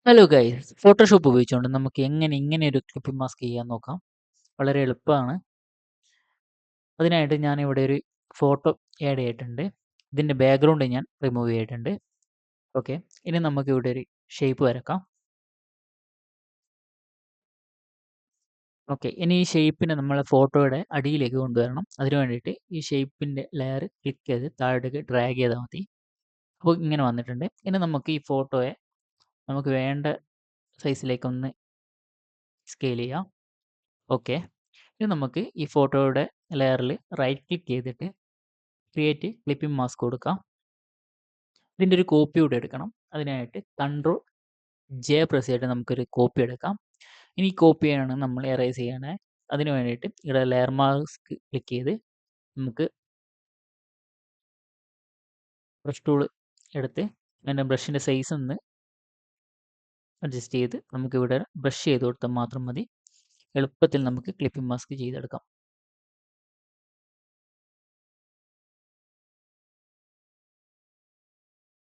Hello guys, Photoshop ഉപയോഗിച്ചുകൊണ്ട് നമുക്ക് എങ്ങനെ ഇങ്ങനെ ഒരു ക്ലിപ്പിംഗ് മാസ്ക് ചെയ്യാൻ നോക്കാം. വളരെ എളുപ്പമാണ്. അതിനായിട്ട് ഞാൻ ഇവിടെ ഒരു ഫോട്ടോ ആഡ് ചെയ്തിട്ടുണ്ട്. ഇതിൻ്റെ ബാക്ക്ഗ്രൗണ്ട് ഞാൻ റിമൂവ് ചെയ്തിട്ടുണ്ട്. ഓക്കെ, ഇനി നമുക്ക് ഇവിടെ ഒരു ഷേപ്പ് വരക്കാം. ഓക്കെ, ഇനി ഈ ഷേപ്പിനെ നമ്മൾ ഫോട്ടോയുടെ അടിയിലേക്ക് കൊണ്ടുവരണം. അതിന് വേണ്ടിയിട്ട് ഈ ഷേപ്പിൻ്റെ ലെയർ ക്ലിക്ക് ചെയ്ത് താഴേക്ക് ഡ്രാഗ് ചെയ്താൽ മതി. അപ്പോൾ ഇങ്ങനെ വന്നിട്ടുണ്ട്. ഇനി നമുക്ക് ഈ ഫോട്ടോയെ നമുക്ക് വേണ്ട സൈസിലേക്ക് ഒന്ന് സ്കെയിൽ ചെയ്യാം. ഓക്കെ, ഇനി നമുക്ക് ഈ ഫോട്ടോയുടെ ലെയറിൽ റൈറ്റ് ക്ലിക്ക് ചെയ്തിട്ട് ക്രിയേറ്റ് ക്ലിപ്പിംഗ് മാസ്ക് കൊടുക്കാം. ഇതിൻ്റെ ഒരു കോപ്പി കൂടെ എടുക്കണം. അതിനായിട്ട് കൺട്രോൾ ജെ പ്രസ് ചെയ്തിട്ട് നമുക്കൊരു കോപ്പി എടുക്കാം. ഇനി ഈ കോപ്പിയാണ് നമ്മൾ എറേസ് ചെയ്യണേ. അതിന് വേണ്ടിയിട്ട് ഇവിടെ ലെയർ മാസ്ക് ക്ലിക്ക് ചെയ്ത് നമുക്ക് ബ്രഷ് ടൂൾ എടുത്ത് അതിൻ്റെ ബ്രഷിൻ്റെ സൈസ് ഒന്ന് അഡ്ജസ്റ്റ് ചെയ്ത് നമുക്കിവിടെ ബ്രഷ് ചെയ്ത് കൊടുത്താൽ മാത്രം മതി. എളുപ്പത്തിൽ നമുക്ക് ക്ലിപ്പിംഗ് മാസ്ക് ചെയ്തെടുക്കാം.